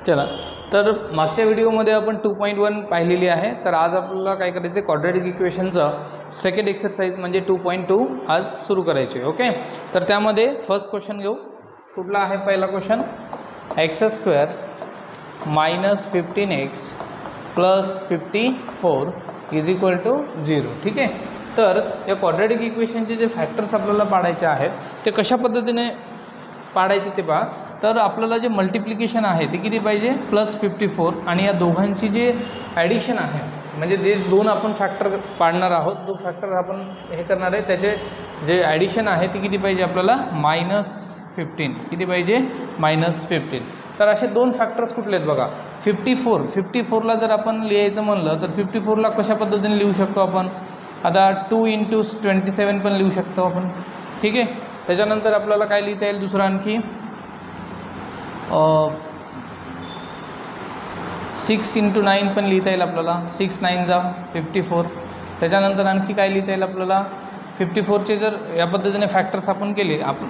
चला, तर मागच्या व्हिडिओमध्ये आपण 2.1 पाहिलेली आहे. तर आज आपल्याला काय करायचं आहे, क्वाड्रॅटिक इक्वेशनचं सेकंड एक्सरसाइज म्हणजे 2.2 आज सुरू करायचे. ओके, तर त्यामध्ये फर्स्ट क्वेश्चन घेऊ. कुठला आहे पहिला क्वेश्चन? x² - 15x + 54 = 0. ठीक आहे. तर या क्वाड्रॅटिक इक्वेशनचे जे फॅक्टर्स आपल्याला पाडायचे आहेत ते कशा पद्धतीने पाडायचे ते पहा. तर आपल्याला जे मल्टिप्लिकेशन आहे ते किती पाहिजे? +54. आणि या दोघांची जे ॲडिशन आहे म्हणजे जे दोन आपण फॅक्टर पाडणार आहोत, तो फॅक्टर आपण हे करणार आहे, त्याचे जे ॲडिशन आहे ते किती पाहिजे आपल्याला? -15. किती पाहिजे? -15. तर असे दोन फॅक्टर्स कुठले आहेत बघा. 54ला जर आपण लिहायचं म्हणलं तर 54ला कशा पद्धतीने लिहू शकतो आपण? आता 2 × 27 पण लिहू शकतो आपण. ठीक आहे. त्याच्यानंतर आपल्याला काय लिहिता येईल दुसरं आणखी? 6 × 9 पण लिहिता येईल आपल्याला. 6 × 9 = 54. त्याच्यानंतर आणखी काय लिहिता येईल आपल्याला? 54चे जर या पद्धतीने फॅक्टर्स आपण केले, आपण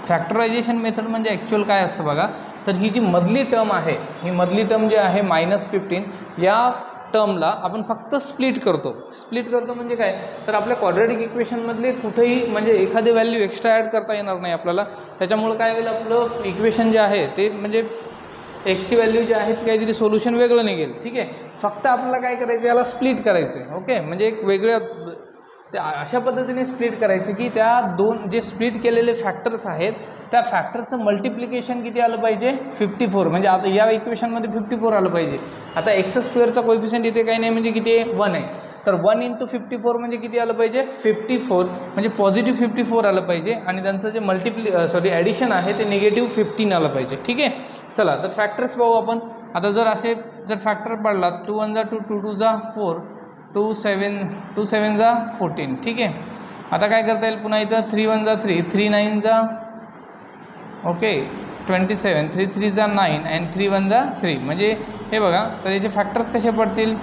फॅक्टरायझेशन मेथड म्हणजे ॲक्च्युअल काय असतं बघा. तर ही जी मधली टर्म आहे, ही मधली टर्म जी आहे -15, या टर्मला आपण फक्त स्प्लिट करतो. स्प्लिट करतो म्हणजे काय? तर आपल्या क्वाड्रॅटिक इक्वेशनमधले कुठेही म्हणजे एखादी व्हॅल्यू एक्स्ट्रा ॲड करता येणार नाही आपल्याला. त्याच्यामुळं काय होईल, आपलं इक्वेशन जे आहे ते म्हणजे एक्सची व्हॅल्यू जी आहे ती काहीतरी सोल्युशन वेगळं निघेल. ठीक आहे. फक्त आपल्याला काय करायचं, याला स्प्लिट करायचं आहे. ओके, म्हणजे एक वेगळ्या ते अशा पद्धतीने स्प्लिट करायचं की त्या दोन जे स्प्लिट केलेले फॅक्टर्स आहेत त्या फॅक्टरचं मल्टिप्लिकेशन किती आलं पाहिजे? 54. म्हणजे आता या इक्वेशनमध्ये 54 आलं पाहिजे. आता x² कोएफिशियंट इथे काही नाही म्हणजे किती आहे? 1 आहे. तर 1 × 54 म्हणजे किती आलं पाहिजे? 54. म्हणजे पॉझिटिव्ह 54 आलं पाहिजे आणि त्यांचं जे ॲडिशन आहे ते -15 आलं पाहिजे. ठीक आहे. चला, तर फॅक्टर्स पाहू आपण. आता जर फॅक्टर पडला 2 × 1 = 2, 2 × 4, 2 × 7 = 14. ठीक आहे. आता काय करता येईल पुन्हा इथं? 3 × 1 = 3, 3 × 9 = ओके 27, 3 × 3 = 9 आणि 3 × 1 = 3. म्हणजे हे बघा, तर याचे फॅक्टर्स कसे पडतील?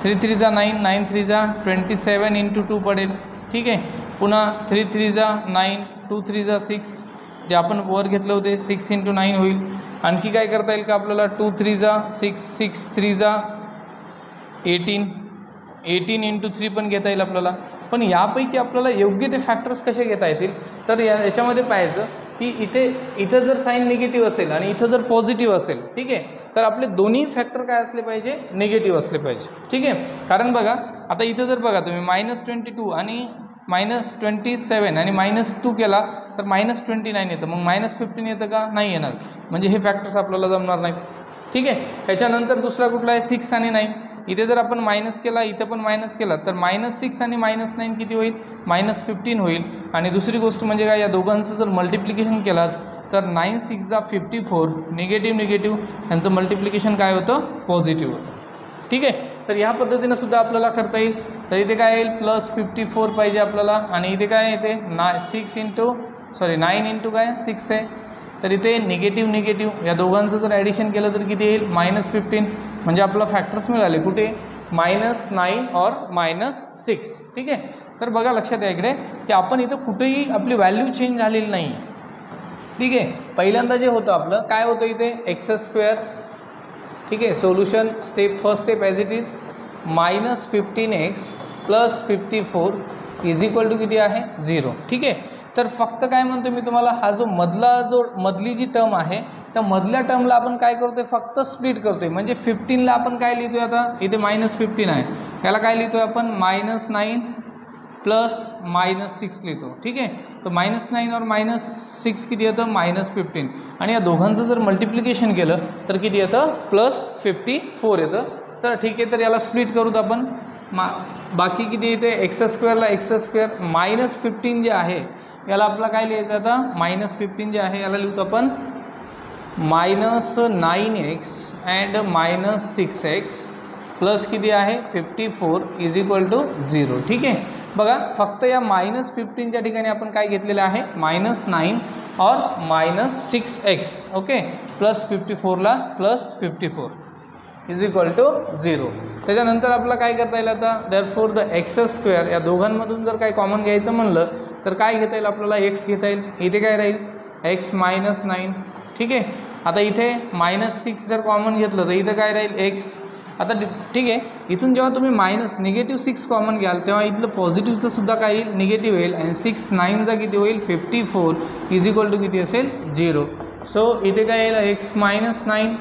3 × 3 = 9, 9 × 3 = 27 × 2 पडेल. ठीक आहे. पुन्हा 3 × 3 = 9, 2 × 3 = 6, जे आपण वर घेतले होते 6 × 9 होईल. आणखी काय करता येईल का आपल्याला? 2 × 3 = 6, 6 × 3 = 18, 18 × 3 पण घेता येईल आपल्याला. पण यापैकी आपल्याला योग्य ते फॅक्टर्स कसे घेता येतील? तर याच्यामध्ये पाहायचं की इथं जर साईन निगेटिव्ह असेल आणि इथं जर पॉझिटिव्ह असेल, ठीक आहे, तर आपले दोन्ही फॅक्टर काय असले पाहिजे? निगेटिव्ह असले पाहिजे. ठीक आहे. कारण बघा, आता इथं जर बघा तुम्ही -22 आणि -27 आणि -2 केला तर -29 येतं. मग -15 येतं का? नाही येणार. म्हणजे हे फॅक्टर्स आपल्याला जमणार नाहीत. ठीक आहे. ह्याच्यानंतर दुसरा कुठला आहे? 6 आणि 9. इथे जर आपण मायनस केला, इथं पण मायनस केला, तर -6 आणि -9 किती होईल? -15 होईल. आणि दुसरी गोष्ट म्हणजे काय, या दोघांचं जर मल्टिप्लिकेशन केलात तर 9 × 6 = 54, निगेटिव्ह यांचं मल्टिप्लिकेशन काय होतं? पॉझिटिव्ह होतं. ठीक आहे. तर ह्या पद्धतीनं सुद्धा आपल्याला करता येईल. तर इथे काय येईल? +54 पाहिजे आपल्याला. आणि इथे काय येते? 9 × काय 6 आहे. तर इथे निगेटिव्ह या दोघांचं जर ॲडिशन केलं तर किती येईल? -15. म्हणजे आपला फॅक्टर्स मिळाले कुठे? -9 और -6. ठीक आहे. तर बघा, लक्षात या इकडे की आपण इथं कुठेही आपली व्हॅल्यू चेंज झालेली नाही. ठीक आहे. पहिल्यांदा जे होतं आपलं काय होतं इथे? x². ठीक आहे. Solution first step as it is -15x + 54 = किती आहे? 0. ठीक आहे. तर फक्त काय म्हणतो मी तुम्हाला, हा जो मधली जी टर्म आहे त्या मधल्या टर्मला आपण काय करतोय? फक्त स्प्लिट करतोय. म्हणजे 15ला आपण काय लिहितोय? आता इथे -15 आहे, त्याला काय लिहितोय आपण? -9 + -6 लिहितो. ठीक आहे. तर -9 और -6 किती येतं? -15. आणि या दोघांचं जर मल्टिप्लिकेशन केलं तर किती येतं? +54 येतं. तर ठीक आहे. तर याला स्प्लिट करूत आपण. बाकी किती येते? x²ला x², -15 जे आहे याला आपला काय लिहायचं आता? -15 जे आहे याला लिहितो आपण -9x and -6x प्लस किती आहे? 54 = 0. ठीक आहे. बघा, फक्त या -15च्या ठिकाणी आपण काय घेतलेलं आहे? -9 और -6x. ओके, +54ला +54 = 0. त्याच्यानंतर आपलं काय करता येईल आता? देअरफॉर द x², या दोघांमधून जर काय कॉमन घ्यायचं म्हणलं तर काय घेता येईल आपल्याला? x घेता येईल. इथे काय राहील? x - 9. ठीक आहे. आता इथे -6 जर कॉमन घेतलं तर इथं काय राहील x. आता ठीक आहे, इथून जेव्हा तुम्ही -6 कॉमन घ्याल तेव्हा इथलं पॉझिटिव्हचं सुद्धा काय येईल, निगेटिव्ह येईल. आणि 6 9 किती होईल 54 = किती असेल 0. सो इथे काय येईल x -9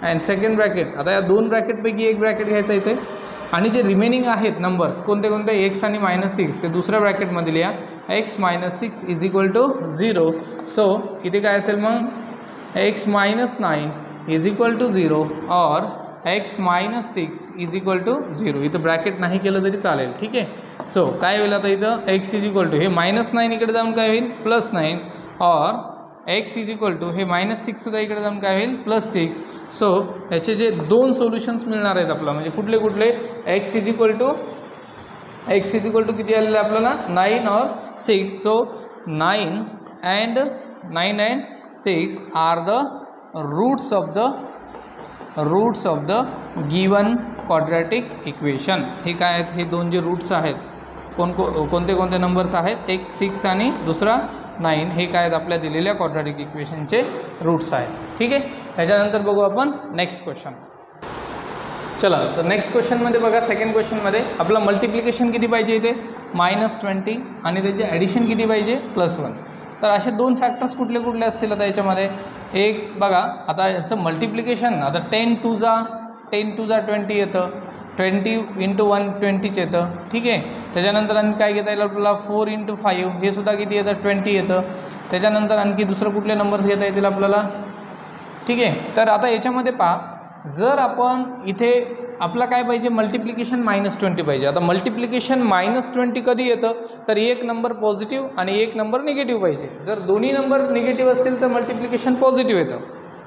अँड सेकंड ब्रॅकेट. आता या दोन ब्रॅकेटपैकी एक ब्रॅकेट घ्यायचा इथे आणि जे रिमेनिंग आहेत नंबर्स कोणते कोणते x आणि -6 ते दुसऱ्या ब्रॅकेटमध्ये लिहा. x -6 = 0. सो इथे काय असेल मग x -9 = 0 और x -6 = 0. इथं ब्रॅकेट नाही केलं तरी चालेल. ठीक आहे. सो काय होईल आता इथं x हे -9 इकडे जाऊन काय होईल +9 और x हे -6 सुद्धा इकडे जाऊन काय होईल +6. सो याचे जे दोन सोल्युशन्स मिळणार आहेत आपल्याला म्हणजे कुठले कुठले x किती आलेलं आहे आपल्याला 9 और 6. So 9 and 6 are the roots of the given quadratic equation. हे काय आहेत, हे दोन जे रूट्स आहेत कोणते कोणते नंबर्स आहेत, एक 6 आणि दुसरा 9, हे काय आहेत आपल्या दिलेल्या क्वाड्रॅटिक इक्वेशनचे रूट्स आहेत. ठीक आहे. त्याच्यानंतर बघू आपण नेक्स्ट क्वेश्चन. चला तर नेक्स्ट क्वेश्चनमध्ये बघा, सेकंड क्वेश्चनमध्ये आपलं मल्टिप्लिकेशन किती पाहिजे इथे -20 आणि त्याचे ॲडिशन किती पाहिजे +1. तर असे दोन फॅक्टर्स कुठले कुठले असतील आता याच्यामध्ये. एक बघा आता याचं मल्टिप्लिकेशन, आता 10 to the 20 येतं, 20 × 1 20 येतं. ठीक आहे. त्याच्यानंतर आणखी काय घेता येईल आपल्याला 4 × 5 हे सुद्धा किती येतं 20 येतं. त्याच्यानंतर आणखी दुसरं कुठले नंबर्स घेता येतील आपल्याला. ठीक आहे. तर आता याच्यामध्ये पहा, जर आपण इथे आपला काय पाहिजे मल्टिप्लिकेशन -20 पाहिजे. आता मल्टिप्लिकेशन -20 कधी येतं तर एक नंबर पॉझिटिव्ह आणि एक नंबर निगेटिव्ह पाहिजे. जर दोन्ही नंबर निगेटिव्ह असतील तर मल्टिप्लिकेशन पॉझिटिव्ह येतं.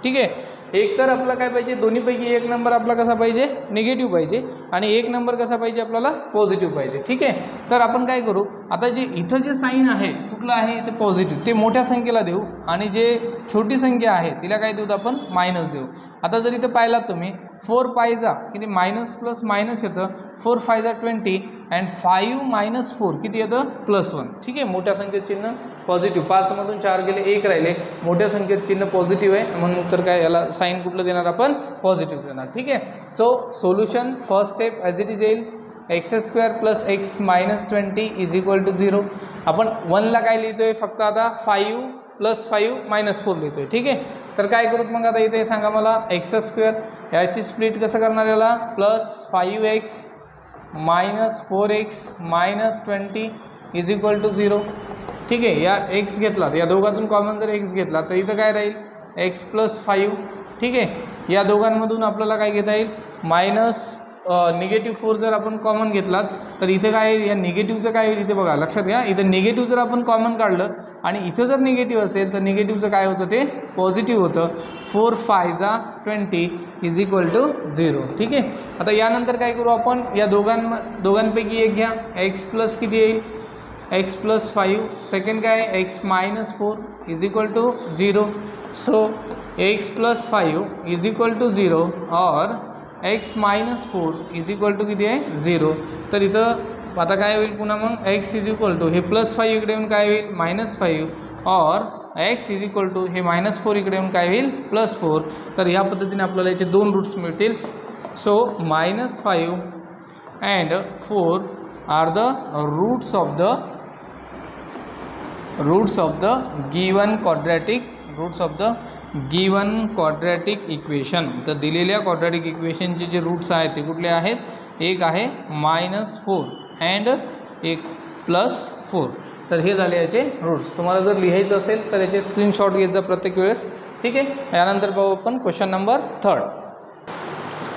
ठीक आहे. एक तर आपला काय पाहिजे दोन्हीपैकी एक नंबर आपला कसा पाहिजे निगेटिव्ह पाहिजे आणि एक नंबर कसा पाहिजे आपल्याला पॉझिटिव्ह पाहिजे. ठीक आहे. तर आपण काय करू, आता जे इथं जे साईन आहे कुठलं आहे ते पॉझिटिव्ह, ते मोठ्या संख्येला देऊ आणि जे छोटी संख्या आहे तिला काय देऊ आपण मायनस देऊ. आता जर इथं पाहिलात तुम्ही 4 पायजा किती मायनस प्लस मायनस येतं, 4 5 = 20 अँड 5 - 4 किती येतं +1. ठीक आहे. मोठ्या संख्येत चिन्ह पॉझिटिव्ह, 5 मधून 4 गेले 1 राहिले, मोठ्या संख्येत चिन्ह पॉझिटिव्ह आहे म्हणून तर काय याला साईन कुठलं देणार आपण पॉझिटिव्ह देणार. ठीक आहे. So solution first step as it is येईल x² + x - 20 = 0. आपण 1ला काय लिहितोय फक्त आता 5 + 5 - 4 लिहितोय. ठीक आहे. तर काय करूत मग आता इथे सांगा मला x² याची स्प्लिट कसं करणार याला +5x - 4x - 20 = 0. ठीक आहे. या x घेतला या दोघांतून कॉमन जर x घेतला तर इथं काय राहील x + 5. ठीक आहे. या दोघांमधून आपल्याला काय घेता येईल -4 जर आपण कॉमन घेतलात तर इथे काय या निगेटिव्हचं काय होईल इथे बघा लक्षात घ्या. इथं निगेटिव्ह जर आपण कॉमन काढलं आणि इथं जर निगेटिव्ह असेल तर निगेटिव्हचं काय होतं ते पॉझिटिव्ह होतं. 4 5 = 20 = 0. ठीक आहे. आता यानंतर काय करू आपण या दोघांपैकी एक घ्या. x प्लस किती येईल x + 5 सेकंड काय x - 4 = 0. सो x + 5 = 0 और x - 4 = किती आहे 0. तर इथं आता काय होईल पुन्हा मग x हे +5 इकडे येऊन काय होईल -5 और x हे -4 इकडे येऊन काय होईल +4. तर ह्या पद्धतीने आपल्याला याचे दोन रूट्स मिळतील. So -5 and 4 are the roots of the given quadratic equation. तर दिलेल्या क्वाड्रॅटिक इक्वेशनचे जे रूट्स आहेत ते कुठले आहेत, एक आहे -4 अँड एक +4. तर हे झाले याचे रूट्स. तुम्हाला जर लिहायचं असेल तर याचे स्क्रीनशॉट घ्यायचा प्रत्येक वेळेस. ठीक आहे. यानंतर पाहू आपण क्वेश्चन नंबर 3.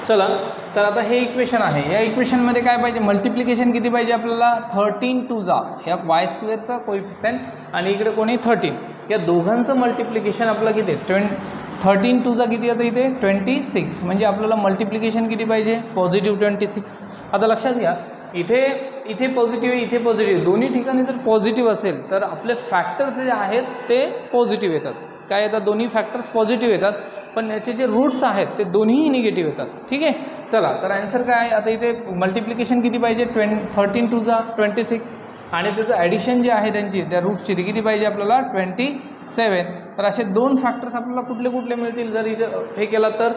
चला तर आता हे इक्वेशन आहे. या इक्वेशनमध्ये काय पाहिजे मल्टिप्लिकेशन किती पाहिजे आपल्याला 13 to the या y² कोएफिशिएंट आणि इकडे कोणी 13 या दोघांचं मल्टिप्लिकेशन आपलं किती 13 to the किती येतं इथे 26. म्हणजे आपल्याला मल्टिप्लिकेशन किती पाहिजे +26. आता लक्षात घ्या इथे पॉझिटिव्ह इथे पॉझिटिव्ह दोन्ही ठिकाणी जर पॉझिटिव्ह असेल तर आपले फॅक्टर्स जे आहेत ते पॉझिटिव्ह येतात. काय येतात दोन्ही फॅक्टर्स पॉझिटिव्ह येतात पण याचे जे रूट्स आहेत ते दोन्हीही निगेटिव्ह येतात. ठीक आहे. चला तर आन्सर काय आहे आता इथे मल्टिप्लिकेशन किती पाहिजे 13 to the 26 आणि त्याचं ॲडिशन जे आहे त्यांची त्या रूटची ती किती पाहिजे आपल्याला 26 7. तर असे दोन फॅक्टर्स आपल्याला कुठले कुठले मिळतील जर इथं हे केलं तर.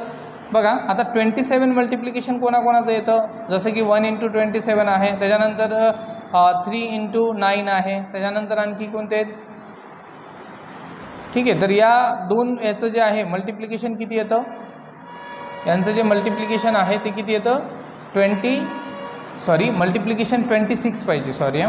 बघा आता 27 मल्टिप्लिकेशन कोणाकोणाचं येतं, जसं की 1 × 27 आहे, त्याच्यानंतर 3 × 9 आहे, त्याच्यानंतर आणखी कोणते आहेत. ठीक आहे, तर या दोन याचं जे आहे मल्टिप्लिकेशन किती येतं, यांचं जे मल्टिप्लिकेशन आहे ते किती येतं, मल्टिप्लिकेशन 26 पाहिजे,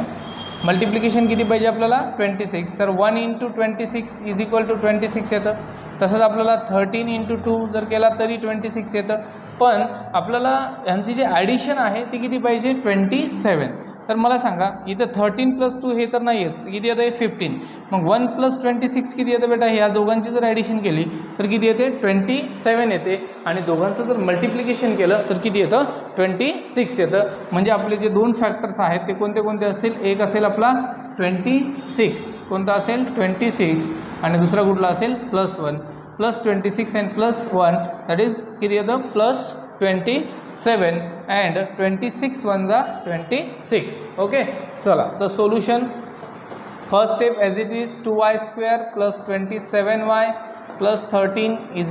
मल्टिप्लिकेशन किती पाहिजे आपल्याला 26. तर 1 × 26 = 26 येतं. तसंच आपल्याला 13 × 2 जर केला तरी 26 येतं. पण आपल्याला यांची जे ॲडिशन आहे ती किती पाहिजे 27. तर मला सांगा इथं 13 + 2 हे तर नाही येत, किती येतं आहे 15. मग 1 + 26 किती येतं बेटा, ह्या दोघांची जर ॲडिशन केली तर किती येते 27 येते. आणि दोघांचं जर मल्टिप्लिकेशन केलं तर किती येतं 26 येतं. म्हणजे आपले जे दोन फॅक्टर्स आहेत ते कोणते कोणते असतील, एक असेल आपला 26, कोणता असेल 26, आणि दुसरा कुठला असेल +1. +26 अँड +1 दॅट इज किती येतं +27 अँड 26 × 1 = 26. ओके, चला तर solution first step as it is 2y² + 27y + 13 =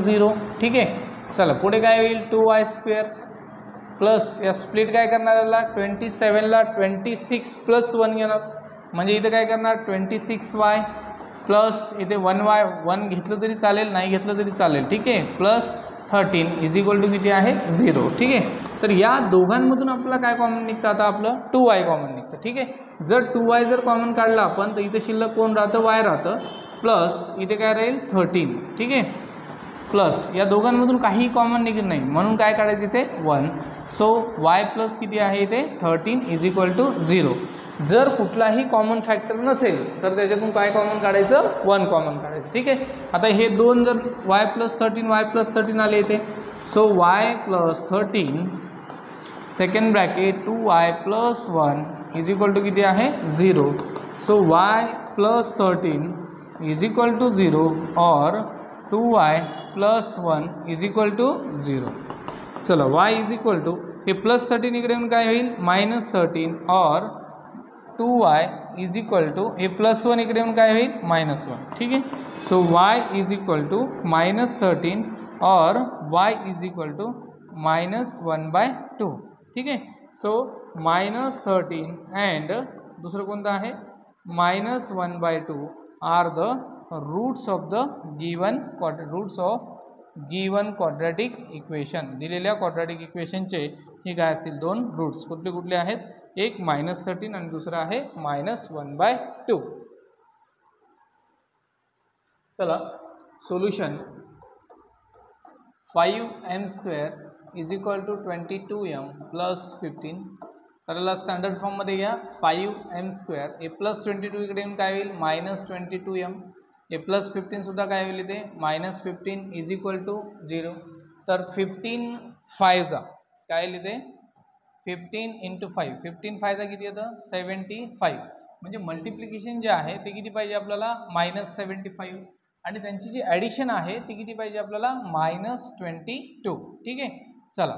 0. ठीक आहे, चला पुढे काय होईल 2y² प्लस या स्प्लिट काय करणार याला 27ला 26 + 1 घेणार, म्हणजे इथं काय करणार 26y प्लस इथे 1y, 1 घेतलं तरी चालेल नाही घेतलं तरी चालेल. ठीक आहे, +13 = किती आहे 0. ठीक आहे, तर या दोघांमधून आपल्याला काय कॉमन निघतं, आता आपलं 2y कॉमन निघतं. ठीक आहे, जर 2y जर कॉमन काढला आपण तर इथं शिल्लक कोण राहतं y राहतं, प्लस इथे काय राहील 13. ठीक आहे, प्लस या दोघांमधून काहीही कॉमन निघत नाही म्हणून काय काढायचं इथे 1. सो y प्लस किती आहे इथे 13 = 0. जर कुठलाही कॉमन फॅक्टर नसेल तर त्याच्यातून काय कॉमन काढायचं 1 कॉमन काढायचं. ठीक आहे, आता हे दोन जर y + 13 आले इथे, so y + 13 second bracket 2y + 1 = किती आहे 0. सो y + 13 = 0 और 2y + 1 = 0. चलो y = हे +13 इकडे येऊन काय होईल -13 और 2y = हे +1 इकडे येऊन काय होईल -1. ठीक आहे, सो y = -13 और y = -1/2. ठीक आहे, सो -13 अँड दुसरं कोणतं आहे -1/2 are the roots of the given quadratic equation. दिलेल्या क्वाड्रॅटिक इक्वेशनचे हे काय असतील दोन रूट्स, कुठले कुठले आहेत, एक -13 आणि दुसरा आहे -1/2. चला सोल्युशन 5m² = 22m + 15. तर याला स्टँडर्ड फॉर्ममध्ये घ्या 5m² हे +22 इकडे येऊन काय होईल -22m, हे +15 सुद्धा काय होईल इथे -15 = 0. तर 15 5 काय येईल इथे 15 × 5, 15 5 किती येतं 75. म्हणजे मल्टिप्लिकेशन जे आहे ते किती पाहिजे आपल्याला -75 आणि त्यांची जी ॲडिशन आहे ती किती पाहिजे आपल्याला -22. ठीक आहे, चला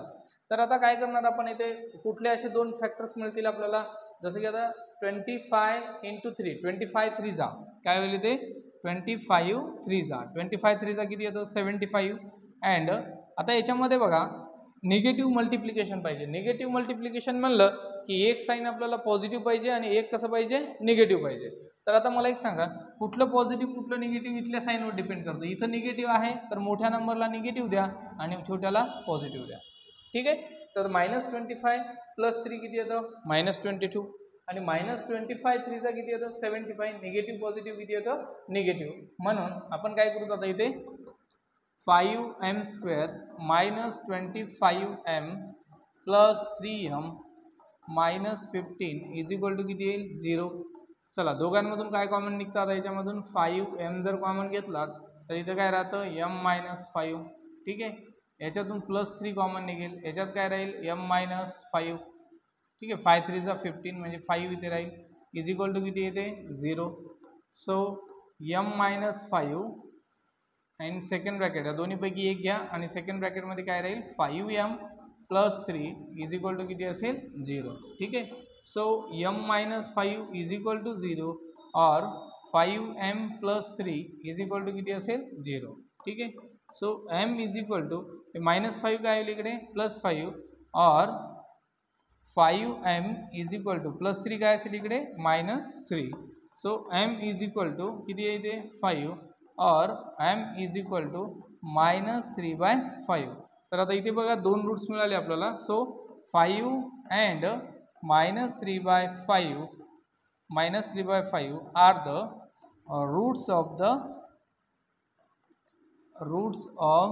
तर आता काय करणार आपण इथे कुठले असे दोन फॅक्टर्स मिळतील आपल्याला, जसं की आता 25 × 3 25 3 काय होईल इथे 25 3 किती येतं 75. अँड आता याच्यामध्ये बघा निगेटिव्ह मल्टिप्लिकेशन पाहिजे. निगेटिव्ह मल्टिप्लिकेशन म्हणलं की एक साईन आपल्याला पॉझिटिव्ह पाहिजे आणि एक कसं पाहिजे निगेटिव्ह पाहिजे. तर आता मला एक सांगा कुठलं पॉझिटिव्ह कुठलं निगेटिव्ह इथल्या साईनवर डिपेंड करतं. इथं निगेटिव्ह आहे तर मोठ्या नंबरला निगेटिव्ह द्या आणि छोट्याला पॉझिटिव्ह द्या. ठीक आहे, तर -25 + 3 किती येतं -22 आणि -25 3 किती येतं 75. निगेटिव्ह पॉझिटिव्ह किती येतं निगेटिव्ह. म्हणून आपण काय करू आता इथे 5m² -25m + 3m -15 = किती येईल 0. चला दोघांमधून काय कॉमन निघतं आता याच्यामधून 5m जर कॉमन घेतलात तर इथं काय राहतं m-5. ठीक आहे, याच्यातून +3 कॉमन निघेल, याच्यात काय राहील m-5. ठीक आहे, 5 3 15 म्हणजे 5 इथे राहील = किती येते 0. So m-5 and second bracket या दोन्हीपैकी एक घ्या आणि सेकंड ब्रॅकेटमध्ये काय राहील 5m + 3 = किती असेल 0. ठीक आहे, सो m-5 = 0 और 5m+3 इज इक्वल टू किती असेल 0. ठीक आहे. So m is equal to -5 काय होईल इकडे +5 और 5m इज इक्वल टू +3 काय असेल इकडे -3. So m is equal to किती आहे इथे 5 और m इज इक्वल टू -3/5. तर आता इथे बघा दोन रूट्स मिळाले आपल्याला. So 5 and -3/5 are the roots of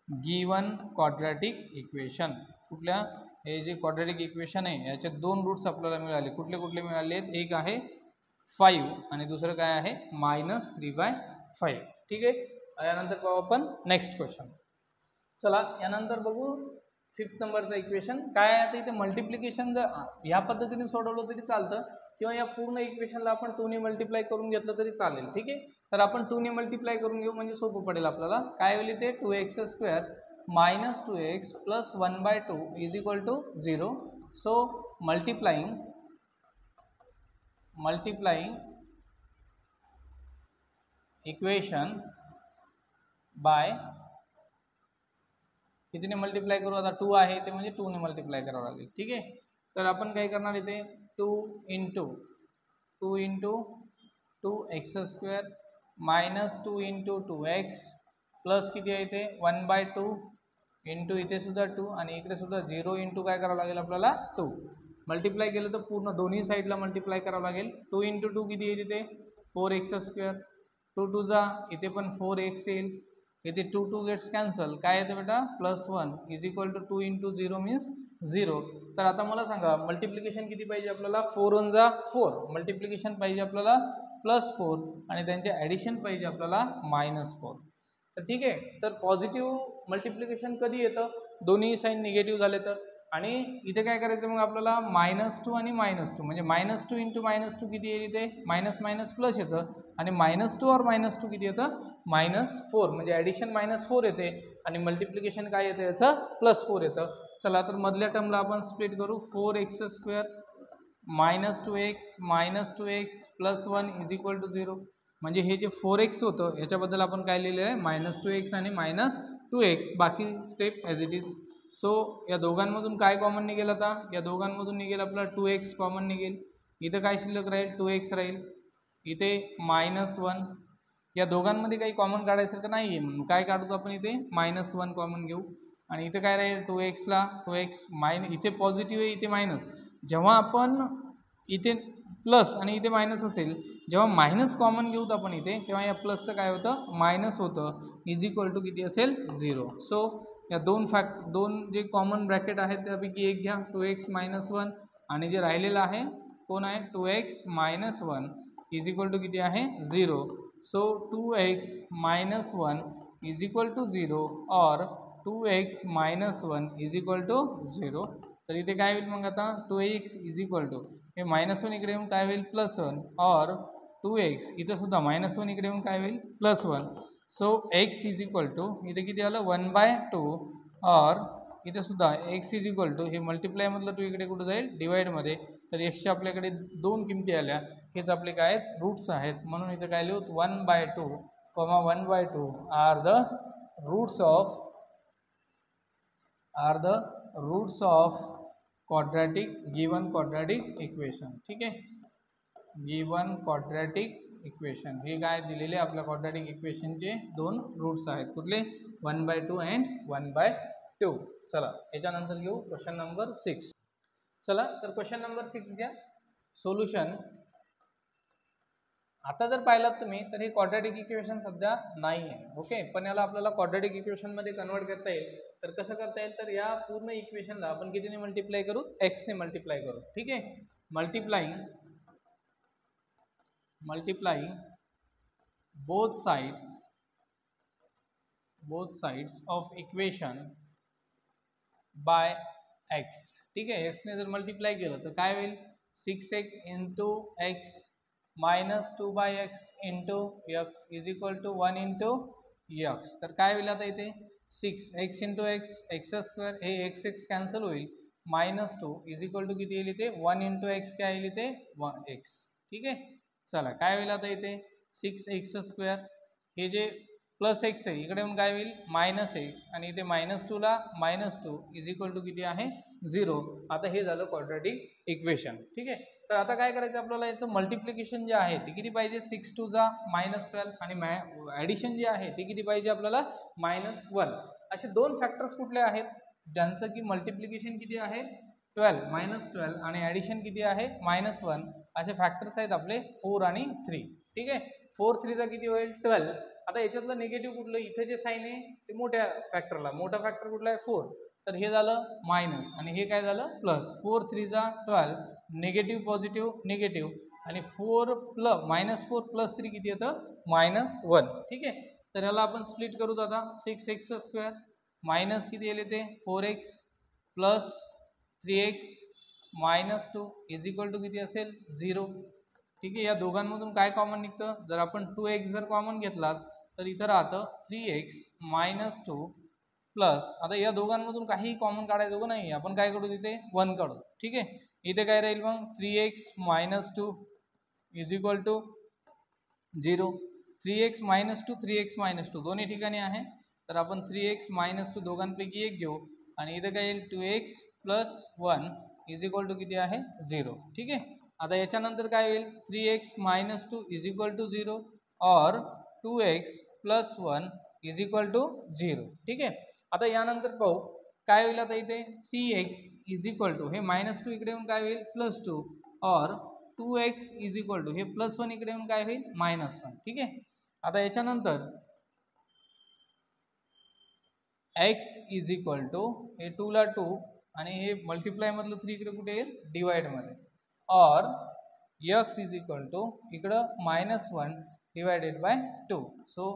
given quadratic equation. कुठल्या हे जे क्वाड्रॅटिक इक्वेशन आहे याचे दोन रूट्स आपल्याला मिळाले. कुठले कुठले मिळाले आहेत? एक आहे 5 आणि दुसरं काय आहे -3/5. ठीक आहे. यानंतर पाहू आपण नेक्स्ट क्वेश्चन. चला यानंतर बघू 5th नंबरचं इक्वेशन काय आहे. आता इथे मल्टिप्लिकेशन जर ह्या पद्धतीने सोडवलं तरी चालतं किंवा या पूर्ण इक्वेशनला आपण 2 ने मल्टिप्लाय करून घेतलं तरी चालेल. ठीक आहे. तर आपण 2 ने मल्टिप्लाय करून घेऊ म्हणजे सोपं पडेल आपल्याला. काय होईल ते 2x² - 2x + 1/2 is equal to 0. So multiplying equation by कितीने मल्टिप्लाय करू. आता 2 आहे ते म्हणजे 2 ने मल्टिप्लाय करावं लागेल. ठीक आहे. तर आपण काय करणार इथे 2 into 2x² - 2 into 2x plus किती आहे इथे 1/2 इंटू इथे सुद्धा 2 आणि इकडे सुद्धा 0 इंटू काय करावं लागेल आपल्याला 2. मल्टिप्लाय केलं तर पूर्ण दोन्ही साईडला मल्टिप्लाय करावं लागेल. 2 इंटू 2 किती येईल इथे 4x². 2 2 जा इथे पण 4x येईल. इथे 2 2 गेट्स कॅन्सल. काय येतं बेटा +1 is equal to 2 into 0 means 0. तर आता मला सांगा मल्टिप्लिकेशन किती पाहिजे आपल्याला 4 1 जा 4. मल्टिप्लिकेशन पाहिजे आपल्याला +4 आणि त्यांचे ॲडिशन पाहिजे आपल्याला -4. तर ठीक आहे. तर पॉझिटिव्ह मल्टिप्लिकेशन कधी येतं दोन्ही साईन निगेटिव्ह झाले तर. आणि इथे काय करायचं मग आपल्याला -2 आणि -2 म्हणजे -2 इंटू -2 किती येईल इथे मायनस मायनस प्लस येतं आणि -2 और -2 किती येतं -4 म्हणजे ॲडिशन -4 येते आणि मल्टिप्लिकेशन काय येतं याचं +4 येतं. चला तर मधल्या टर्मला आपण स्प्लिट करू. 4x² - 2x + 1 is equal to 0. म्हणजे हे जे 4x होतं याच्याबद्दल आपण काय लिहिलेलं आहे -2x आणि -2x बाकी step as it is. So या दोघांमधून काय कॉमन निघेल. आता या दोघांमधून निघेल आपला 2x कॉमन निघेल. इथं काय शिल्लक राहील 2x राहील. इथे -1 या दोघांमध्ये काही कॉमन काढायसारखं नाही आहे म्हणून काय काढतो आपण इथे -1 कॉमन घेऊ. आणि इथे काय राहील 2xला 2x इथे पॉझिटिव्ह आहे इथे मायनस. जेव्हा आपण इथे प्लस आणि इथे मायनस असेल जेव्हा मायनस कॉमन घेऊ आपण इथे तेव्हा या प्लसचं काय होतं मायनस होतं इज इक्वल टू किती असेल 0. सो या दोन जे कॉमन ब्रॅकेट आहेत त्यापैकी एक घ्या 2x - 1 आणि जे राहिलेलं आहे कोण आहे 2x - 1 इज इक्वल टू किती आहे 0. So 2x - 1 is equal to 0 और 2x - 1 इज इक्वल टू 0. तर इथे काय होईल मग आता 2x इज इक्वल टू हे -1 इकडे येऊन काय होईल +1 और 2x इथं सुद्धा -1 इकडे येऊन काय होईल +1. So x is equal to इथे किती आलं 1/2 और इथे सुद्धा x इज इक्वल टू हे मल्टिप्लायमधलं 2 इकडे कुठं जाईल डिवाईडमध्ये. तर xच्या आपल्याकडे दोन किमती आल्या हेच आपले काय आहेत रूट्स आहेत म्हणून इथे काय लिहू 1/2 are the roots of given quadratic equation. ठीक आहे. गिवन क्वाड्रॅटिक इक्वेशन हे काय दिलेले आपल्या क्वाड्रॅटिक इक्वेशनचे दोन रूट्स आहेत कुठले 1/2 अँड 1/2. चला याच्यानंतर घेऊ क्वेश्चन नंबर 6. चला तर क्वेश्चन नंबर 6 घ्या. सोल्युशन. आता जर पाहिलात तुम्ही तर हे क्वाड्रॅटिक इक्वेशन सध्या नाही आहे. ओके. पण याला आपल्याला क्वाड्रॅटिक इक्वेशनमध्ये कन्वर्ट करता येईल. तर कसं करता येईल तर या पूर्ण इक्वेशनला आपण कितीने मल्टिप्लाय करू x ने मल्टिप्लाय करू. ठीक आहे. Multiplying both sides of equation by x. ठीक आहे. x ने जर मल्टिप्लाय केलं तर काय होईल 6x into x - 2/x into x is equal to 1 into x. तर काय होईल आता इथे 6x इंटू x² हे x कॅन्सल होईल -2 इज इक्वल टू किती येईल इथे 1 इंटू x काय येईल इथे 1x. ठीक आहे. चला काय होईल आता इथे 6x² हे जे प्लस एक्स आहे इकडे येऊन काय होईल -x आणि इथे -2ला -2 इज इक्वल टू किती आहे 0. आता हे झालं क्वाड्रॅटिक इक्वेशन. ठीक आहे. तर आता काय करायचं आपल्याला याचं मल्टिप्लिकेशन जे आहे ते किती पाहिजे 6 2 जा -12 आणि ॲडिशन जे आहे ते किती पाहिजे आपल्याला -1. असे दोन फॅक्टर्स कुठले आहेत ज्यांचं की मल्टिप्लिकेशन किती आहे 12 -12 आणि ॲडिशन किती आहे -1. असे फॅक्टर्स आहेत आपले 4 आणि 3. ठीक आहे. 4 3 चा किती होईल 12. आता याच्यातलं निगेटिव्ह कुठलं इथे जे साईन आहे ते मोठ्या फॅक्टरला मोठा फॅक्टर कुठला आहे 4 तर हे झालं मायनस आणि हे काय झालं प्लस 4 3 जा 12 निगेटिव्ह पॉझिटिव्ह निगेटिव्ह आणि 4 प्लस -4 + 3 किती येतं -1. ठीक आहे. तर याला आपण स्प्लिट करू आता 6x² मायनस किती येईल ते 4x plus 3x -2 is equal to किती असेल 0. ठीक आहे. या दोघांमधून काय कॉमन निघतं जर आपण 2x जर कॉमन घेतलात तर इथं राहतं 3x - 2 प्लस आता या दोघांमधून काही कॉमन काढायचं नाही आपण काय करू तिथे 1 काढू. ठीक आहे. इथे काय राहील मग 3x - 2 is equal to 0. 3x - 2 3x - 2 दोन्ही ठिकाणी आहे तर आपण 3x - 2 दोघांपैकी एक घेऊ आणि इथे काय येईल 2x + 1 इज इक्वल टू किती आहे 0. ठीक आहे. आता याच्यानंतर काय होईल 3x - 2 इज इक्वल टू 0 और 2x + 1 इज इक्वल टू 0. ठीक आहे. आता यानंतर पाहू काय होईल आता इथे 3x इज इक्वल टू हे -2 इकडे येऊन काय होईल +2 और 2x इज इक्वल टू हे +1 इकडे येऊन काय होईल -1. ठीक आहे. आता याच्यानंतर x इज इक्वल टू हे 2 ला 2 आणि हे मल्टिप्लाय मधलं 3 इकडे कुठे येईल डिवाइडमध्ये और x इज इक्वल टू इकडं -1 डिवायडेड बाय 2. सो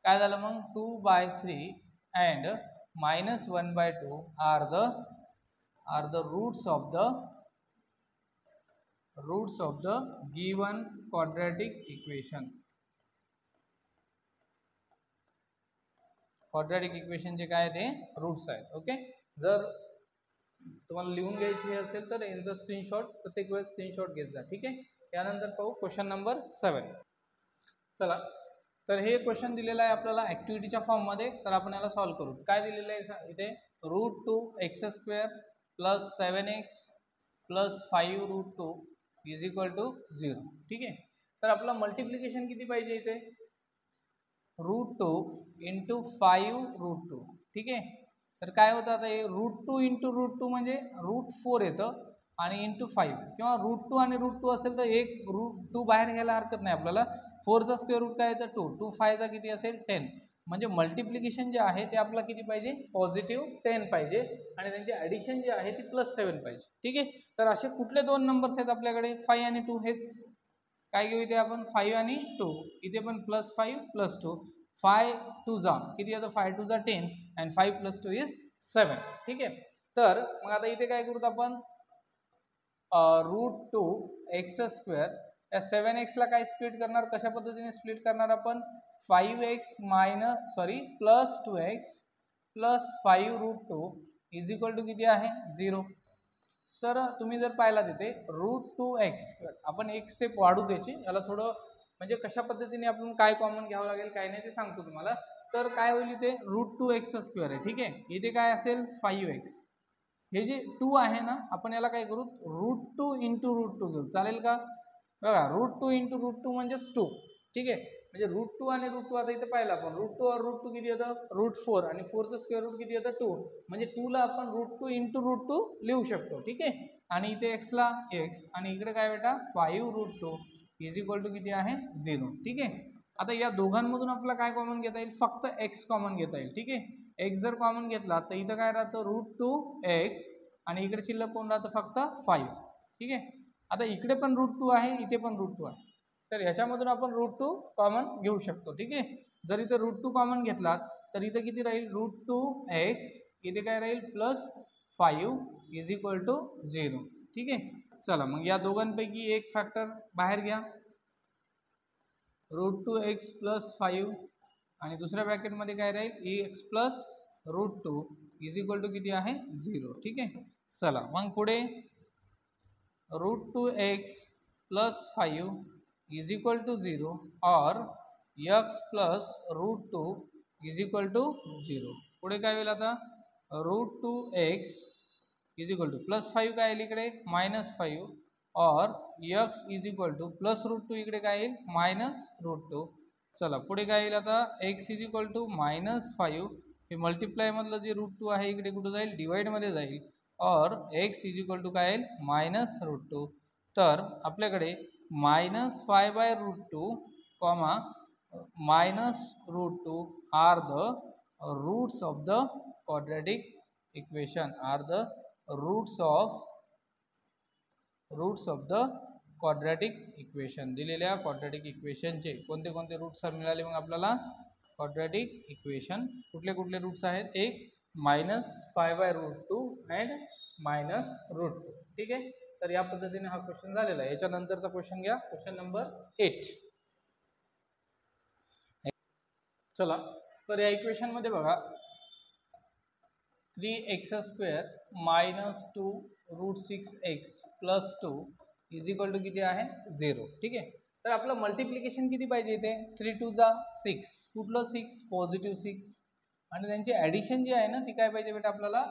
काय झालं मग 2/3 and -1/2 are the roots of the given quadratic equation. Quadratic इक्वेशनचे काय ते रूट्स आहेत. ओके. जर तुम्हाला लिहून घ्यायची असेल तर यांचा स्क्रीनशॉट प्रत्येक वेळेस स्क्रीनशॉट घेत जा. ठीक आहे. यानंतर पाहू क्वेश्चन नंबर 7. चला तर हे क्वेश्चन दिलेलं आहे आपल्याला ॲक्टिव्हिटीच्या फॉर्ममध्ये तर आपण याला सॉल्व्ह करू. काय दिलेलं आहे इथे √2x² + 7x + 5√2 is equal to 0. ठीक आहे. तर आपलं मल्टिप्लिकेशन किती पाहिजे इथे √2 × 5√2. ठीक आहे. तर काय होतं आता हे √2 × √2 म्हणजे √4 येतं आणि ×5 किंवा √2 आणि √2 असेल तर एक √2 बाहेर घ्यायला हरकत नाही आपल्याला. 4चा स्क्वेअर रूट काय येतं 2 2 5चा किती असेल 10 म्हणजे मल्टिप्लिकेशन जे आहे ते आपल्याला किती पाहिजे +10 पाहिजे आणि त्यांची ॲडिशन जे आहे ती +7 पाहिजे. ठीक आहे. तर असे कुठले दोन नंबर्स आहेत आपल्याकडे 5 आणि 2 हेच काय घेऊ इथे आपण 5 आणि 2 इथे पण +5 + 2 5 2 जा किती येतं 5 2 जा 10 अँड 5 + 2 इज 7. ठीक आहे. तर मग आता इथे काय करूत आपण √2x² या 7x ला काय स्प्लिट करणार कशा पद्धतीने स्प्लिट करणार आपण 5x + 2x + 5√2 is equal to किती आहे 0. तर तुम्ही जर पाहिला तिथे √2x आपण एक स्टेप वाढू द्यायची याला थोडं म्हणजे कशा पद्धतीने आपण काय कॉमन घ्यावं लागेल काय नाही ते सांगतो तुम्हाला. तर काय होईल इथे √2x² आहे. ठीक आहे. इथे काय असेल 5x हे जे 2 आहे ना आपण याला काय करू √2 × √2 घेऊ चालेल का. बघा √2 × √2 म्हणजेच 2. ठीक आहे. म्हणजे √2 आणि √2 आता इथे पाहिलं आपण √2 और √2 किती येतं √4 आणि 4चं स्क्वेअर रूट किती येतं 2 म्हणजे 2ला आपण √2 × √2 लिहू शकतो. ठीक आहे. आणि इथे एक्सला x आणि इकडे काय बेटा 5√2 इज इक्वल टू किती आहे 0. ठीक आहे. आता या दोघांमधून आपल्याला काय कॉमन घेता येईल फक्त x कॉमन घेता येईल. ठीक आहे. x जर कॉमन घेतला तर इथं काय राहतं √2x आणि इकडे शिल्लक कोण राहतं फक्त 5. ठीक आहे. आता इकडे पण √2 आहे इथे पण √2 आहे तर ह्याच्यामधून आपण √2 कॉमन घेऊ शकतो. ठीक आहे. जर इथे √2 कॉमन घेतला तर इथे किती राहील √2x इथे काय राहील +5 इज इक्वल टू 0. ठीक आहे. चला मग या दोघांपैकी एक फॅक्टर बाहेर घ्या √2x + 5 आणि दुसऱ्या ब्रॅकेटमध्ये काय राहील x + √2 इज इक्वल टू किती आहे 0. ठीक आहे. चला मग पुढे √2x + 5 इज इक्वल टू 0 और x plus root 2 is equal to 0. पुढे काय होईल आता route 2x is equal to +5 काय येईल इकडे -5 और x is equal to plus root 2 इकडे काय येईल -√2. चला पुढे काय येईल आता x इज इक्वल टू -5 हे मल्टिप्लाय मधलं जे √2 आहे इकडे कुठं जाईल डिवाइडमध्ये जाईल और x इज इक्वल टू काय येईल -√2. तर आपल्याकडे -5/√2 comma -√2 are the roots of the quadratic equation roots of the quadratic equation. दिलेल्या क्वाड्रॅटिक इक्वेशनचे कोणते कोणते रूट्स मिळाले मग आपल्याला क्वाड्रॅटिक इक्वेशन कुठले कुठले रूट्स आहेत एक -5/√2 अँड -√2. ठीक आहे. तर या पद्धतीने हा क्वेश्चन झालेला आहे. याच्यानंतरचा क्वेश्चन घ्या क्वेश्चन नंबर 8. चला तर या इक्वेशन मध्ये बघा 3x² - 2√6x + 2 is equal to किती आहे 0. ठीक आहे. तर आपलं मल्टिप्लिकेशन किती पाहिजे इथे 3 2 जा 6 कुठलं 6 पॉझिटिव्ह 6 आणि त्यांची ॲडिशन जी आहे ना ती काय पाहिजे बेटा आपल्याला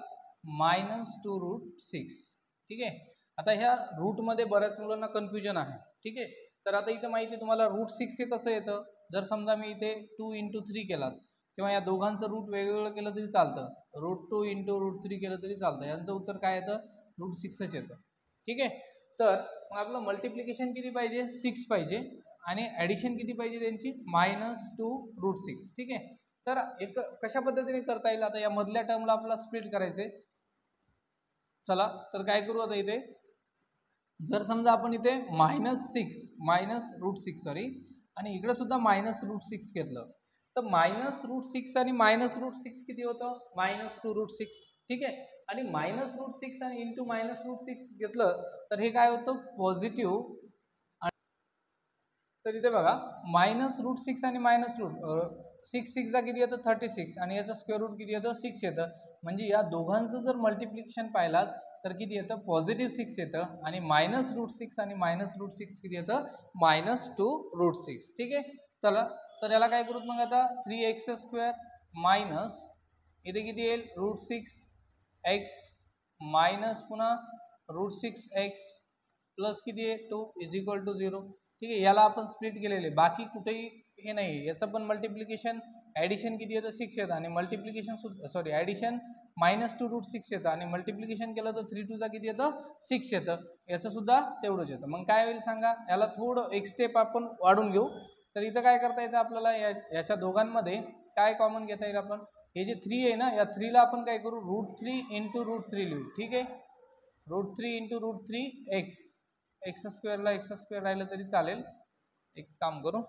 -2√6. ठीक आहे. आता ह्या रूटमध्ये बऱ्याच मुलांना कन्फ्युजन आहे. ठीक आहे. तर आता इथं माहिती आहे तुम्हाला √6 हे कसं येतं जर समजा मी इथे 2 × 3 केलात किंवा या दोघांचं रूट वेगवेगळं केलं तरी चालतं √2 × √3 केलं तरी चालतं यांचं उत्तर काय येतं √6च येतं. ठीक आहे. तर मग आपलं मल्टिप्लिकेशन किती पाहिजे 6 पाहिजे आणि ॲडिशन किती पाहिजे त्यांची -2√6. ठीक आहे. तर एक कशा पद्धतीने करता येईल आता या मधल्या टर्मला आपल्याला स्प्लिट करायचे. चला तर काय करू आता इथे जर समजा आपण इथे -√6 सॉरी आणि इकडे सुद्धा -√6 घेतलं तर -√6 आणि -√6 किती होतं -2√6. ठीक आहे. आणि -√6 आणि इंटू -√6 घेतलं तर हे काय होतं पॉझिटिव्ह. तर इथे बघा -√6 आणि -√6 चा किती येतं 36 आणि याचा स्क्वेअर रूट किती येतं 6 येतं. म्हणजे या दोघांचं जर मल्टिप्लिकेशन पाहिलात तर किती येतं पॉझिटिव्ह 6 येतं आणि -√6 आणि -√6 किती येतं -2√6. ठीक आहे. चला तर याला काय करूत मग आता 3x² मायनस इथे किती येईल √6x मायनस पुन्हा √6x प्लस किती आहे 2 इज इक्वल टू 0. ठीक आहे. याला आपण स्प्लिट केलेले बाकी कुठेही हे नाही याचं पण मल्टिप्लिकेशन ॲडिशन किती येतं 6 येतं आणि मल्टिप्लिकेशन सुद्धा सॉरी ॲडिशन -2√6 येतं आणि मल्टिप्लिकेशन केलं तर 3 2 चा किती येतं 6 येतं. याचं सुद्धा तेवढंच येतं. मग काय होईल सांगा याला थोडं एक स्टेप आपण वाढून घेऊ. तर इथं काय करता येतं आपल्याला याच्या दोघांमध्ये काय कॉमन घेता येईल आपण हे जे 3 आहे ना या 3 ला आपण काय करू √3 × √3 लिहू. ठीक आहे. √3 × √3 x² ला x² राहिलं तरी चालेल. एक काम करू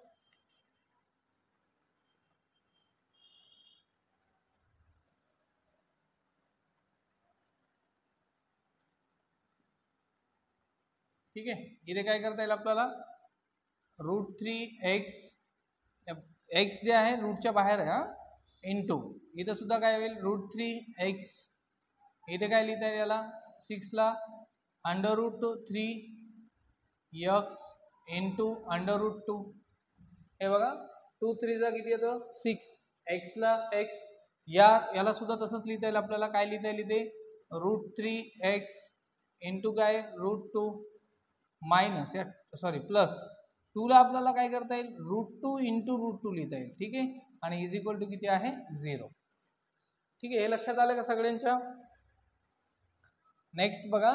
ठीक आहे. इथे काय करता येईल आपल्याला √3x x जे आहे रूटच्या बाहेर आहे हा इंटू इथं सुद्धा काय होईल √3x इथे काय लिहिता येईल याला 6 ला √3x इंटू √2. हे बघा 2 3 चा किती येतं 6 x ला x याला सुद्धा तसंच लिहिता येईल आपल्याला काय लिहिता येईल इथे √3x इंटू काय √2 मायनस या सॉरी प्लस 2 ला आपल्याला काय करता येईल √2 × √2 लिहिता येईल. ठीक आहे. आणि इज इक्वल टू किती आहे 0. ठीक आहे. हे लक्षात आलं का सगळ्यांच्या. नेक्स्ट बघा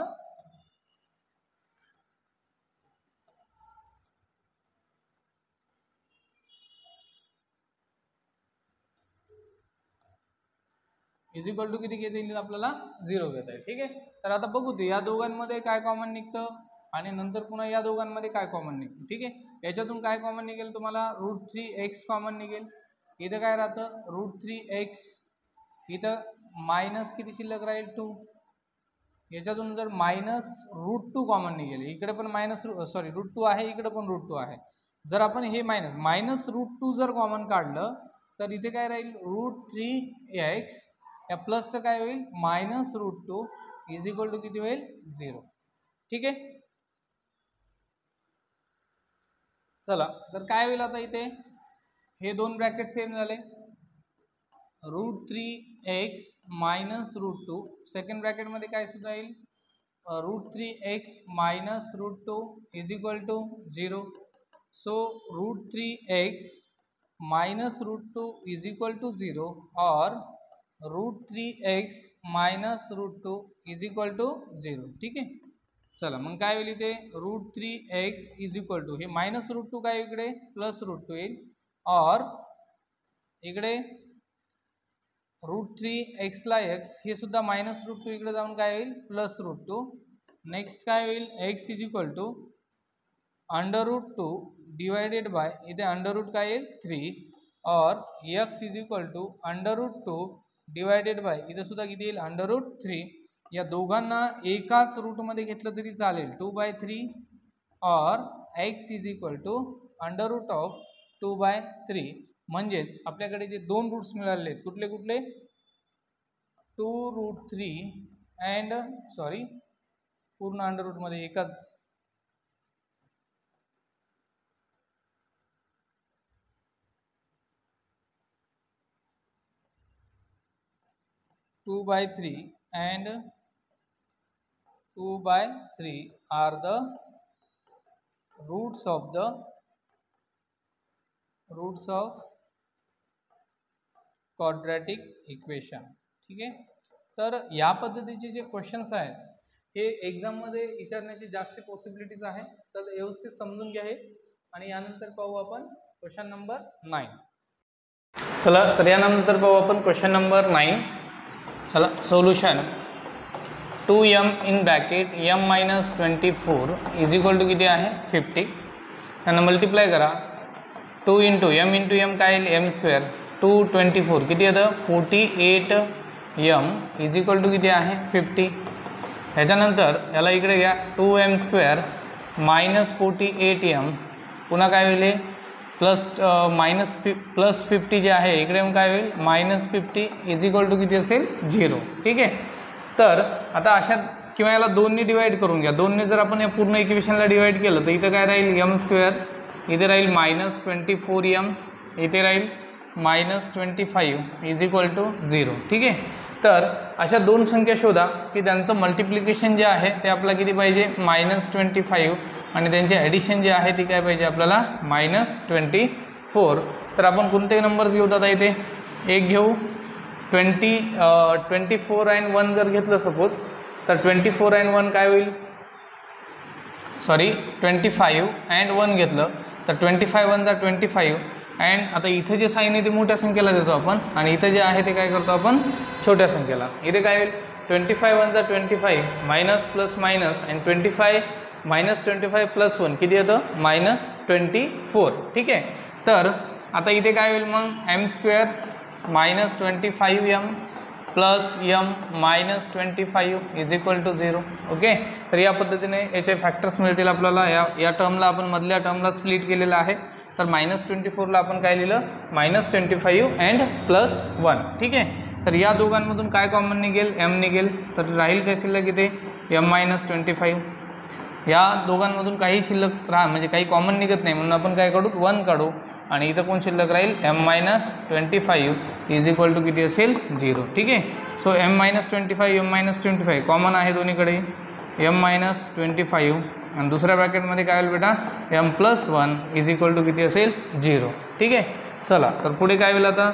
इज इक्वल टू किती घेता येईल आपल्याला 0 घेता येईल. ठीक आहे. तर आता बघू ते या दोघांमध्ये काय कॉमन निघतं आणि नंतर पुन्हा या दोघांमध्ये काय कॉमन निघतं. ठीक आहे. याच्यातून काय कॉमन निघेल तुम्हाला √3x कॉमन निघेल. इथं काय राहतं √3x इथं मायनस किती शिल्लक राहील 2 याच्यातून जर -√2 कॉमन निघेल इकडे पण √2 आहे इकडे पण √2 आहे. जर आपण हे -√2 जर कॉमन काढलं तर इथे काय राहील √3x या प्लसचं काय होईल -√2 इज इक्वल टू किती होईल 0. ठीक आहे. चला तर काय होईल आता इथे हे दोन ब्रॅकेट सेम झाले √3x मायनस √2 सेकंड ब्रॅकेटमध्ये काय सुद्धा येईल √3x minus √2 is equal to 0 so √3x minus √2 is equal to 0 और √3x minus √2 is equal to 0 ठीक आहे चला मग काय होईल इथे √3x इज इक्वल टू हे मायनस √2 काय इकडे प्लस √2 येईल और इकडे √3x ला x हे सुद्धा मायनस √2 इकडे जाऊन काय होईल प्लस √2 नेक्स्ट काय होईल x is equal to √2 divided by इथे √ काय येईल 3 और x is equal to √2 divided by इथे सुद्धा किती येईल √3 या दोघांना एकाच रूटमध्ये घेतलं तरी चालेल 2/3 और x इज इक्वल टू √2/3 म्हणजेच आपल्याकडे जे दोन रूट्स मिळाले आहेत कुठले कुठले 2√3 अँड सॉरी पूर्ण मध्ये एकच 2/3 and 2/3 are the roots of quadratic equation ठीक आहे तर या पद्धतीचे जे क्वेश्चन्स आहेत हे एग्जाममध्ये विचारण्याची जास्त पॉसिबिलिटीज आहे तर व्यवस्थित समजून घ्या हे आणि यानंतर पाहू आपण क्वेश्चन नंबर 9 चला तर यानंतर पाहू आपण क्वेश्चन नंबर 9 चला solution 2m in bracket m minus 24 is equal to किती आहे 50 त्यांना मल्टिप्लाय करा 2 इंटू m काय येईल m², 224 किती येतं 48m इज इक्वल टू किती आहे 50 ह्याच्यानंतर याला इकडे घ्या 2m² मायनस 48m पुन्हा काय होईल प्लस 50 जे आहे इकडे मग काय होईल -50 इज इक्वल टू किती असेल 0 ठीक आहे तर आता अशा किंवा याला 2ने डिवाइड करून घ्या 2ने जर आपण या पूर्ण इक्वेशनला डिवाइड केलं तर इथं काय राहील m², इथे राहील -24m, इथे राहील -25 इज इक्वल टू 0 ठीक आहे तर अशा दोन संख्या शोधा की त्यांचं मल्टिप्लिकेशन जे आहे ते आपल्याला किती पाहिजे -25 आणि त्यांचे ॲडिशन जे आहे ती काय पाहिजे आपल्याला -24 तर आपण कोणते नंबर्स घेऊ आता इथे एक घेऊ 24 and 1 जर घेतलं सपोज तर 24 and 1 काय होईल सॉरी 25 and 1 घेतलं तर 25 1 25 अँड आता इथं जे साईन आहे ते मोठ्या संख्येला देतो आपण आणि इथं जे आहे ते काय करतो आपण छोट्या संख्येला इथे काय होईल 25 1 25 minus plus minus and 25 -25 plus 1 किती येतं -24 ठीक आहे तर आता इथे काय होईल मग m² -25m plus m -25 is equal to 0 okay तर या पद्धतीने याचे फॅक्टर्स मिळतील आपल्याला या टर्मला आपण मधल्या टर्मला स्प्लिट केलेलं आहे तर -24ला आपण काय लिहिलं -25 अँड +1 ठीक आहे तर या दोघांमधून काय कॉमन निघेल m निघेल तर राहील काय शिल्लक इथे m -25 या दोघांमधून काही शिल्लक म्हणजे काही कॉमन निघत नाही म्हणून आपण काय काढू 1 काढू आणि इथं कोण शिल्लक राहील m -25 इज इक्वल टू किती असेल 0 ठीक आहे सो m -25 कॉमन आहे दोन्हीकडे m -25 आणि दुसऱ्या ब्रॅकेटमध्ये काय होईल बेटा m +1 इज इक्वल टू किती असेल 0 ठीक आहे चला तर पुढे काय होईल आता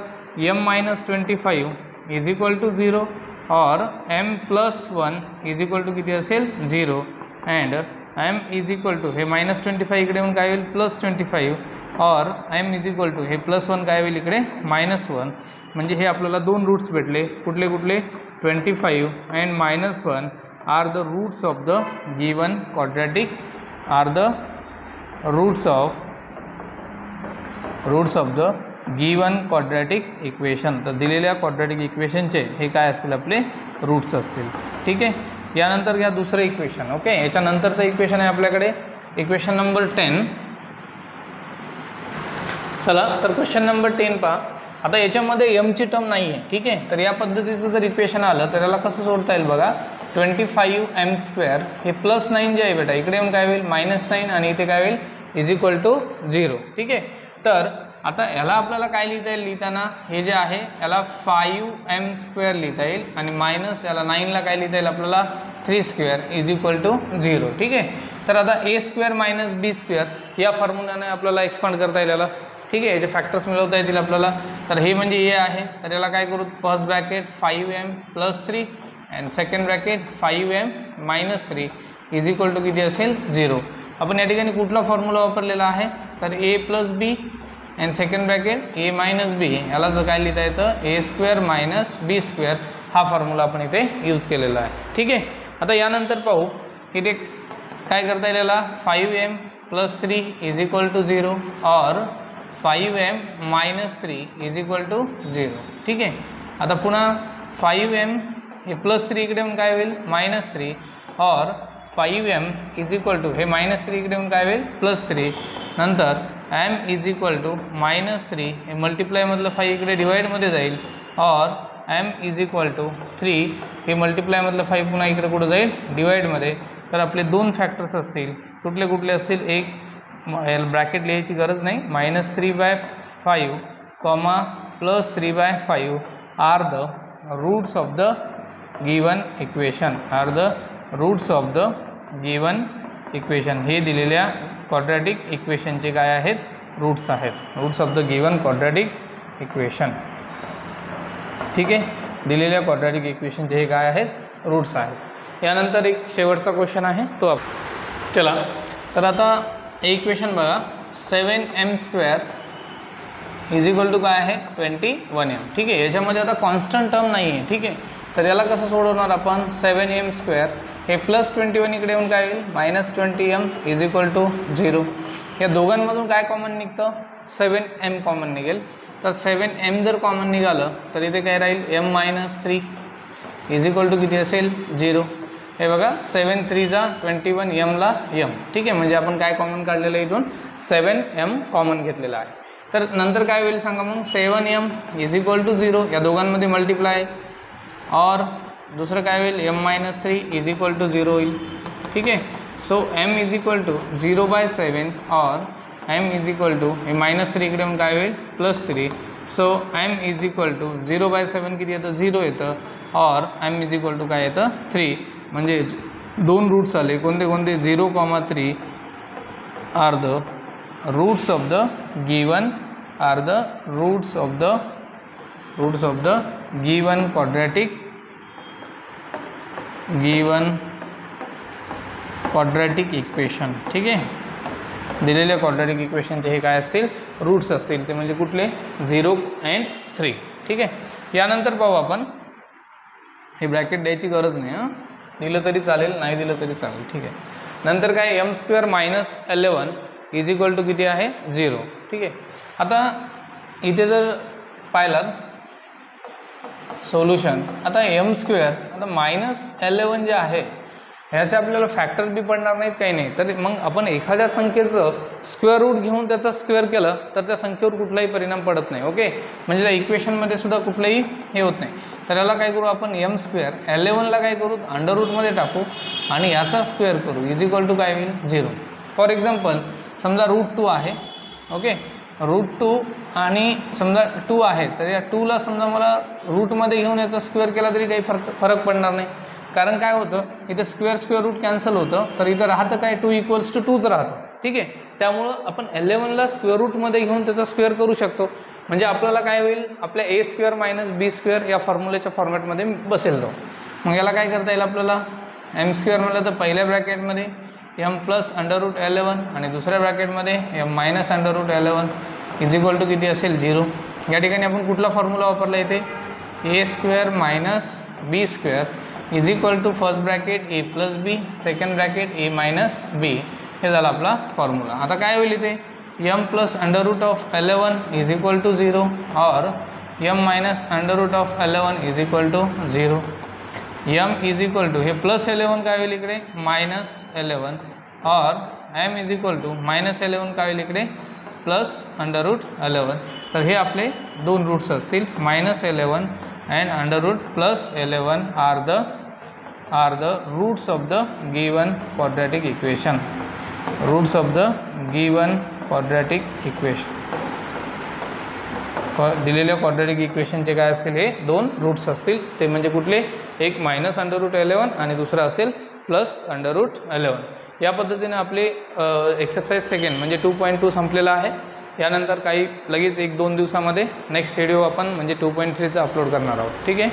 m -25 इज इक्वल टू 0 और m +1 इज इक्वल टू किती असेल 0 and m is equal to हे -25 इकडे येऊन काय होईल +25 और m इज इक्वल टू हे +1 काय होईल इकडे -1 म्हणजे हे आपल्याला दोन रूट्स भेटले कुठले कुठले 25 and -1 are the roots of the given quadratic the given quadratic equation तर दिलेल्या क्वाड्रॅटिक इक्वेशनचे हे काय असतील आपले रूट्स असतील ठीक आहे यानंतर घ्या दुसरं इक्वेशन ओके याच्यानंतरचं इक्वेशन आहे आपल्याकडे इक्वेशन नंबर 10 चला तर क्वेश्चन नंबर 10 पहा आता याच्यामध्ये m ची टर्म नाही आहे ठीक आहे तर या पद्धतीचं जर इक्वेशन आलं तर याला कसं सोडता येईल बघा 25m² हे +9 जे आहे बेटा इकडे काय होईल -9 आणि इथे काय होईल इज इक्वल टू 0. ठीक आहे. तर आता याला आपल्याला काय लिहिता येईल, लिहिताना हे जे आहे याला 5m² लिहिता येईल आणि मायनस याला 9ला काय लिहिता येईल आपल्याला 3² इज इक्वल टू 0. ठीक आहे. तर आता a² मायनस b² या फॉर्म्युल्याने आपल्याला एक्सपांड करता येईल याला. ठीक आहे. याचे फॅक्टर्स मिळवता येतील आपल्याला. तर हे म्हणजे ए आहे, तर याला काय करू, first bracket 5m+3 and second bracket 5m-3 is equal to किती असेल 0. आपण या ठिकाणी कुठला फॉर्म्युला वापरलेला आहे, तर a+b and second bracket a-b याला जो काय लिहिता येतं a² - b² हा फॉर्म्युला आपण इथे यूज केलेला आहे. ठीक आहे. आता यानंतर पाहू इथे काय करता येईल याला 5m+3 इज इक्वल टू 0 और 5m-3 इज इक्वल टू 0. ठीक आहे. आता पुन्हा 5m हे +3 इकडे येऊन काय होईल -3 और 5m इज इक्वल टू हे -3 इकडे येऊन काय होईल +3. नंतर m इज इक्वल टू -3 हे मल्टिप्लायमधलं 5 इकडे डिवाईडमध्ये जाईल और m इज इक्वल टू 3 हे मल्टिप्लायमधलं 5 पुन्हा इकडे कुठं जाईल डिवाईडमध्ये. तर आपले दोन फॅक्टर्स असतील, कुठले कुठले असतील, एक ब्रॅकेट लिहायची गरज नाही, -3/5 comma +3/5 are the roots of the given equation, are the roots of the given equation. हे दिलेल्या क्वाड्रॅटिक इक्वेशनचे काय आहेत, रूट्स आहेत, roots of the given quadratic equation. ठीक आहे. दिलेल्या क्वाड्रॅटिक इक्वेशनचे हे काय आहेत, रूट्स आहेत. यानंतर एक शेवटचा क्वेश्चन आहे तो चला. तर आता इक्वेशन बघा 7m² इज इक्वल टू काय आहे 21m. ठीक आहे. याच्यामध्ये आता कॉन्स्टंट टर्म नाही आहे. ठीक आहे. तर याला कसं सोडवणार आपण, 7m² हे +21 इकडे येऊन काय येईल -20m इज इक्वल टू 0. या दोघांमधून काय कॉमन निघतं, 7m कॉमन निघेल. तर 7m जर कॉमन निघालं तर इथे काय राहील m-3 इज इक्वल टू किती असेल 0. हे बघा 7 3 जा 21 m ला m. ठीक आहे. म्हणजे आपण काय कॉमन काढलेलं आहे इथून 7m कॉमन घेतलेला आहे. तर नंतर काय होईल सांगा मग, 7m इज इक्वल टू 0 या दोघांमध्ये मल्टिप्लाय और दुसरं काय होईल m-3 इज इक्वल टू 0 होईल. ठीक आहे. So m is equal to 0/7 और m इज इक्वल टू हे -3 इकडे येऊन काय होईल +3. So m is equal to 0/7 किती येतं 0 येतं और m इज इक्वल टू काय येतं 3. म्हणजे दोन रूट्स आले, कोणते कोणते 0,3 are the roots of the given, are the roots of the given quadratic equation. ठीक आहे. दिलेल्या क्वाड्रॅटिक इक्वेशनचे हे काय असतील, रूट्स असतील, ते म्हणजे कुठले 0 and 3. ठीक आहे. यानंतर पाहू आपण, हे ब्रॅकेट द्यायची गरज नाही, हां दिलं तरी चालेल, नाही दिलं तरी चालेल. ठीक आहे. नंतर काय m² - 11 इज इक्वल टू किती आहे 0. ठीक आहे. आता इथे जर पाहिलात सोल्युशन, आता m², आता -11 जे आहे ह्याचे आपल्याला फॅक्टर बी पडणार नाहीत, काही नाही. तर मग आपण एखाद्या संख्येचं स्क्वेअर रूट घेऊन त्याचा स्क्वेअर केलं तर त्या संख्येवर कुठलाही परिणाम पडत नाही. ओके. म्हणजे त्या इक्वेशनमध्ये सुद्धा कुठलंही हे होत नाही. तर याला काय करू आपण, m² 11ला काय करू अंडर रूटमध्ये टाकू आणि याचा स्क्वेअर करू इज इक्वल टू काय होईल 0. फॉर एक्झाम्पल समजा √2 आहे. ओके. √2 आणि समजा 2 आहे, तर या 2ला समजा मला रूटमध्ये घेऊन याचा स्क्वेअर केला तरी काही फरक पडणार नाही. कारण काय होतं, इथं स्क्वेअर रूट कॅन्सल होतं, तर इथं राहतं काय 2 = 2च राहतं. ठीक आहे. त्यामुळं आपण 11ला स्क्वेअर रूटमध्ये घेऊन त्याचा स्क्वेअर करू शकतो. म्हणजे आपल्याला काय होईल, आपल्या a² - b² या फॉर्म्युलेच्या फॉर्मॅटमध्ये बसेल तो. मग याला काय करता येईल आपल्याला, m² म्हणलं तर पहिल्या ब्रॅकेटमध्ये m + √11 आणि दुसऱ्या ब्रॅकेटमध्ये m - √11 इज इक्वल टू किती असेल 0. या ठिकाणी आपण कुठला फॉर्म्युला वापरला इथे, a² - b² is equal to first bracket a + b, second bracket a - b. हे झालं आपला फॉर्म्युला. आता काय होईल इथे, m + √11 इज इक्वल टू 0 और m - √11 is equal to 0. m is equal to हे +11 काय होईल इकडे -11 और m इज इक्वल टू -11 काय होईल इकडे +√11. तर हे आपले दोन रूट्स असतील, -11 and √+11 are the roots of the given quadratic equation. Roots of the given quadratic equation. दिलेल्या क्वाड्रॅटिक इक्वेशनचे काय असतील, हे दोन रूट्स असतील. ते म्हणजे कुठले, एक -√11 आणि दुसरा असेल +√11. या पद्धतीने आपले एक्सरसाइज सेकंड म्हणजे 2.2 संपलेला आहे. यानंतर काही लगेच 1-2 दिवसामध्ये नेक्स्ट व्हिडिओ आपण म्हणजे 2.3चा अपलोड करणार आहोत. ठीक आहे.